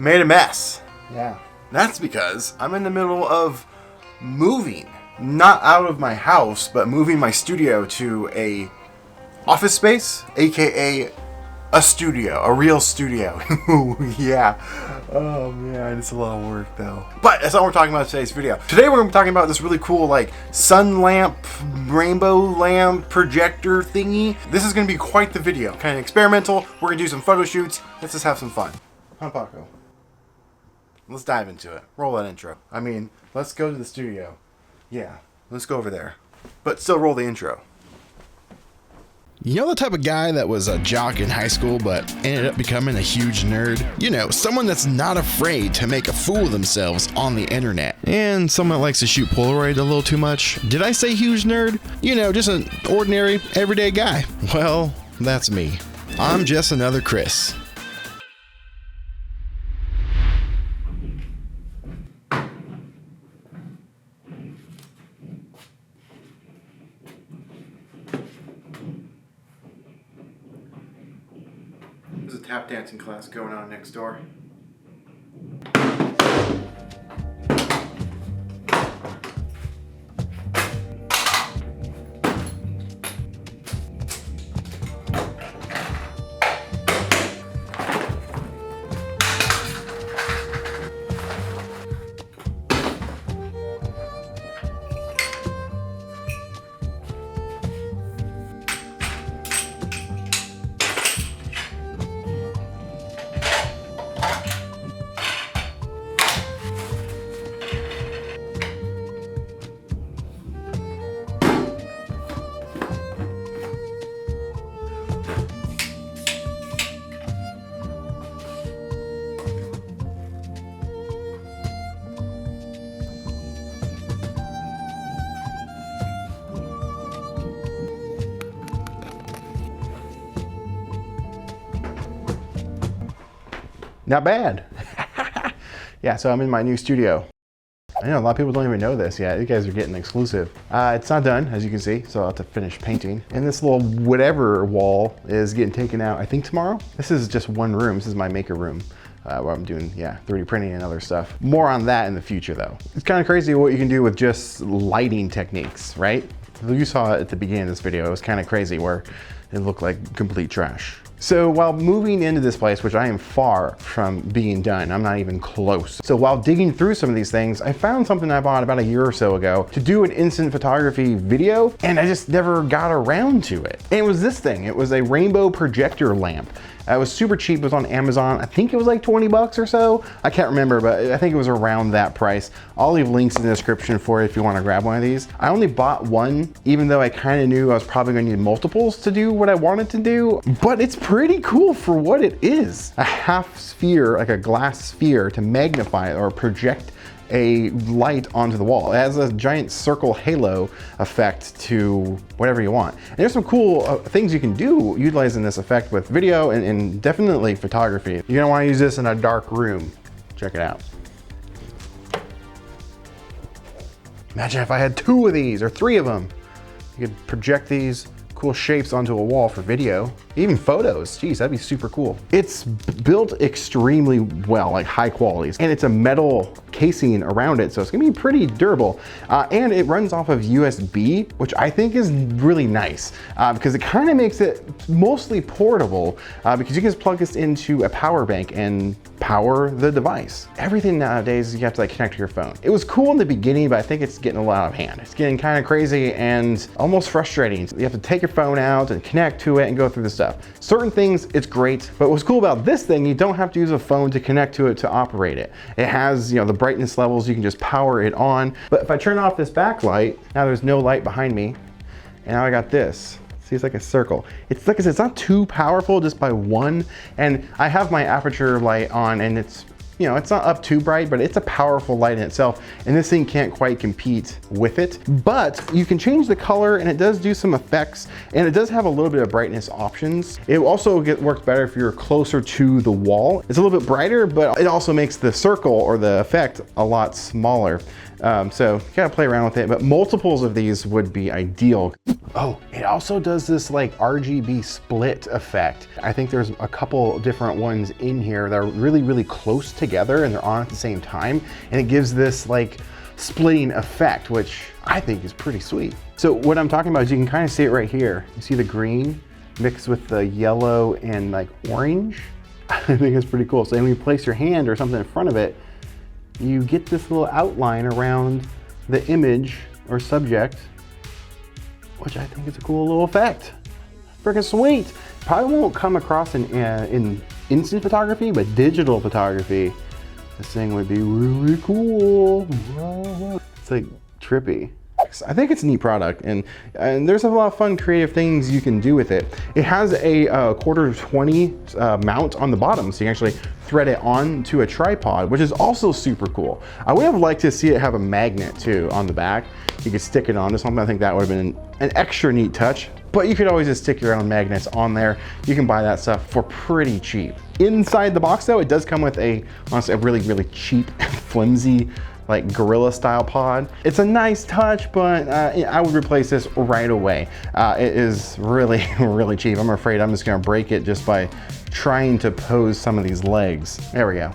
I made a mess. Yeah. That's because I'm in the middle of moving. Not out of my house, but moving my studio to a office space, aka a studio, a real studio. Yeah. Oh man, it's a lot of work though. But that's not what we're talking about in today's video. Today we're going to be talking about this really cool like sun lamp, rainbow lamp, projector thingy. This is going to be quite the video. Kind of experimental. We're going to do some photo shoots. Let's just have some fun. Huh, Paco? Let's dive into it. Roll that intro. I mean, let's go to the studio. Yeah, let's go over there. But still roll the intro. You know the type of guy that was a jock in high school but ended up becoming a huge nerd? You know, someone that's not afraid to make a fool of themselves on the internet. And someone that likes to shoot Polaroid a little too much. Did I say huge nerd? You know, just an ordinary, everyday guy. Well, that's me. I'm just another Chris. There's a tap dancing class going on next door. Not bad. Yeah, so I'm in my new studio. I know a lot of people don't even know this yet. You guys are getting exclusive. It's not done, as you can see, so I'll have to finish painting. And this little whatever wall is getting taken out, I think tomorrow. This is just one room. This is my maker room. Where I'm doing, 3D printing and other stuff. More on that in the future though. It's kind of crazy what you can do with just lighting techniques, right? You saw it at the beginning of this video. It was kind of crazy where it looked like complete trash. So while moving into this place, which I am far from being done, I'm not even close. So while digging through some of these things, I found something I bought about a year or so ago to do an instant photography video, and I just never got around to it. And it was this thing. It was a rainbow projector lamp. It was super cheap. It was on Amazon. I think it was like 20 bucks or so. I can't remember, but I think it was around that price. I'll leave links in the description for it if you want to grab one of these. I only bought one, even though I kind of knew I was probably going to need multiples to do what I wanted to do, but it's pretty cool for what it is. A half sphere, like a glass sphere, to magnify it or project a light onto the wall. It has a giant circle halo effect to whatever you want. And there's some cool things you can do utilizing this effect with video and definitely photography. You're gonna wanna use this in a dark room. Check it out. Imagine if I had 2 of these or 3 of them. You could project these cool shapes onto a wall for video, even photos. Geez, that'd be super cool. It's built extremely well, like high quality, and it's a metal casing around it, so it's gonna be pretty durable. And it runs off of USB, which I think is really nice because it kind of makes it mostly portable because you can just plug this into a power bank and power the device. Everything nowadays, you have to like connect to your phone. It was cool in the beginning, but I think it's getting a lot out of hand. It's getting kind of crazy and almost frustrating. You have to take your phone out and connect to it and go through the stuff. Certain things, it's great, but what's cool about this thing, you don't have to use a phone to connect to it to operate it. It has, the brightness levels, you can just power it on. But if I turn off this backlight, now there's no light behind me, and now I got this. See, it's like a circle. It's like I said, it's not too powerful just by one, and I have my aperture light on, and it's it's not up too bright, but it's a powerful light in itself, and this thing can't quite compete with it. But you can change the color, and it does do some effects, and it does have a little bit of brightness options. It also works better if you're closer to the wall. It's a little bit brighter, but it also makes the circle or the effect a lot smaller. So you gotta play around with it, but multiples of these would be ideal. Oh, it also does this like RGB split effect. I think there's a couple different ones in here that are really, really close together. together and they're on at the same time. And it gives this like splitting effect, which I think is pretty sweet. So what I'm talking about is you can kind of see it right here. You see the green mixed with the yellow and like orange. I think it's pretty cool. So when you place your hand or something in front of it, you get this little outline around the image or subject, which I think is a cool little effect. Freaking sweet. Probably won't come across in instant photography, but digital photography, this thing would be really cool. It's like trippy. I think it's a neat product, and there's a lot of fun creative things you can do with it. It has a 1/4-20 mount on the bottom, so you can actually thread it onto a tripod, which is also super cool. I would have liked to see it have a magnet too on the back. You could stick it onto something. I think that would have been an extra neat touch, but you could always just stick your own magnets on there. You can buy that stuff for pretty cheap. Inside the box though, it does come with honestly, a really, really cheap, flimsy, like Gorilla style pod. It's a nice touch, but I would replace this right away. It is really, really cheap. I'm afraid I'm just gonna break it just by trying to pose some of these legs. There we go.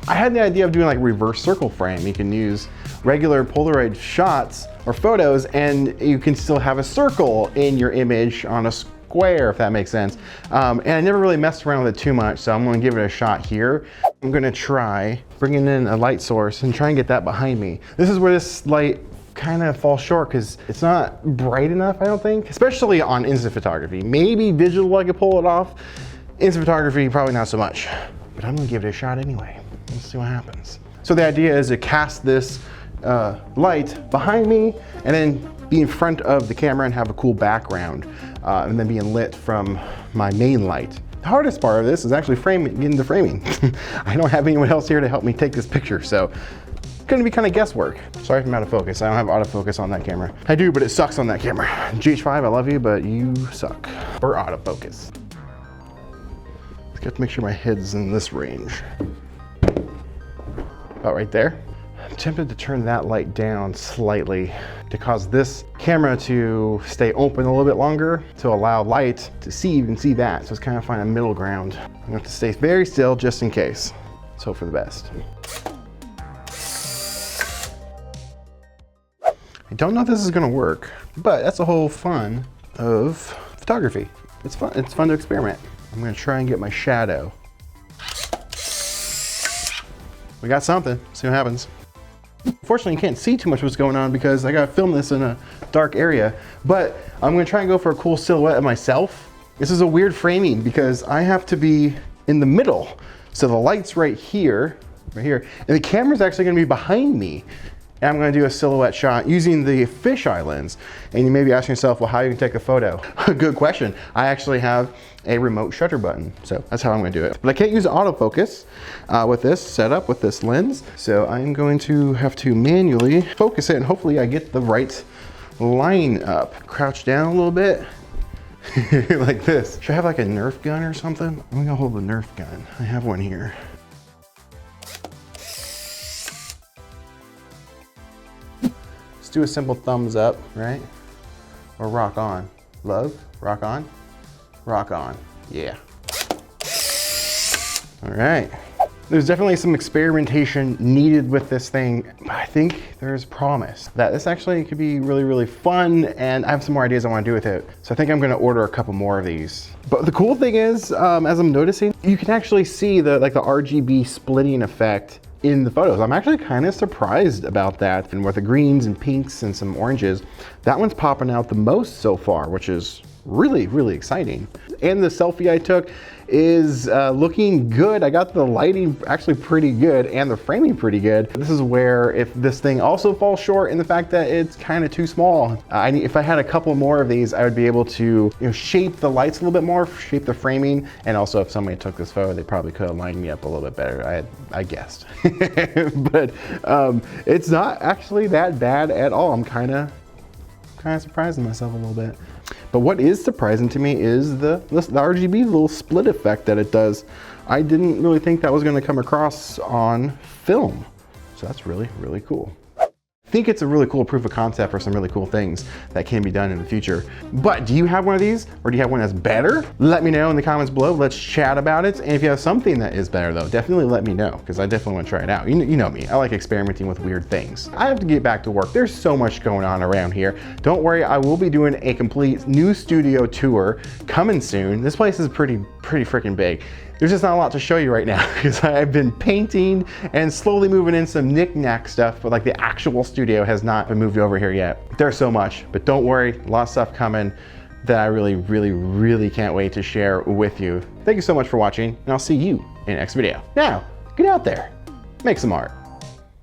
I had the idea of doing like reverse circle frame. You can use regular Polaroid shots or photos and you can still have a circle in your image on a square, if that makes sense. And I never really messed around with it too much, so I'm gonna give it a shot here. I'm gonna try bringing in a light source and try and get that behind me. This is where this light kind of falls short because it's not bright enough, I don't think, especially on instant photography. Maybe digital I could pull it off. Instant photography, probably not so much, but I'm gonna give it a shot anyway. Let's see what happens. So the idea is to cast this light behind me and then be in front of the camera and have a cool background and then being lit from my main light. The hardest part of this is actually getting the framing. I don't have anyone else here to help me take this picture, so it's gonna be kind of guesswork. Sorry if I'm out of focus. I don't have autofocus on that camera. I do, but it sucks on that camera. GH5, I love you, but you suck. Or autofocus. Just got to make sure my head's in this range. About right there. I'm tempted to turn that light down slightly to cause this camera to stay open a little bit longer to allow light to see, you can see that. So it's kind of find a middle ground. I'm gonna have to stay very still just in case. Let's hope for the best. I don't know if this is gonna work, but that's the whole fun of photography. It's fun to experiment. I'm gonna try and get my shadow. We got something, see what happens. Unfortunately, you can't see too much what's going on because I gotta film this in a dark area, but I'm gonna try and go for a cool silhouette of myself. This is a weird framing because I have to be in the middle. So the light's right here, and the camera's actually gonna be behind me. And I'm gonna do a silhouette shot using the fisheye lens. And you may be asking yourself, well, how you can take a photo? Good question. I actually have a remote shutter button. So that's how I'm gonna do it. But I can't use autofocus with this setup, with this lens. So I'm going to have to manually focus it and hopefully I get the right line up. Crouch down a little bit, like this. Should I have like a Nerf gun or something? I'm gonna hold the Nerf gun. I have one here. Do a simple thumbs up, right? Or rock on. Love, rock on, rock on. Yeah. All right. There's definitely some experimentation needed with this thing, but I think there's promise that this actually could be really, really fun, and I have some more ideas I want to do with it. So I think I'm gonna order a couple more of these. But the cool thing is, as I'm noticing, you can actually see the RGB splitting effect in the photos. I'm actually kind of surprised about that. And with the greens and pinks and some oranges, that one's popping out the most so far, which is really, really exciting. And the selfie I took is looking good. I got the lighting actually pretty good and the framing pretty good. This is where if this thing also falls short in the fact that it's kind of too small. If I had a couple more of these, I would be able to shape the lights a little bit more, shape the framing, and also if somebody took this photo, they probably could have lined me up a little bit better, I guessed. But it's not actually that bad at all. I'm kind of surprising myself a little bit. But what is surprising to me is the RGB little split effect that it does. I didn't really think that was going to come across on film. So that's really, really cool. think it's a really cool proof of concept for some really cool things that can be done in the future. But do you have one of these, or do you have one that's better? Let me know in the comments below. Let's chat about it. And if you have something that is better though, definitely let me know, because I definitely want to try it out. You know me, I like experimenting with weird things. I have to get back to work. There's so much going on around here. Don't worry, I will be doing a complete new studio tour coming soon. This place is pretty freaking big. There's just not a lot to show you right now because I've been painting and slowly moving in some knick-knack stuff, but like the actual studio has not been moved over here yet. There's so much, but don't worry, a lot of stuff coming that I really can't wait to share with you. Thank you so much for watching, and I'll see you in the next video. Now, get out there, make some art.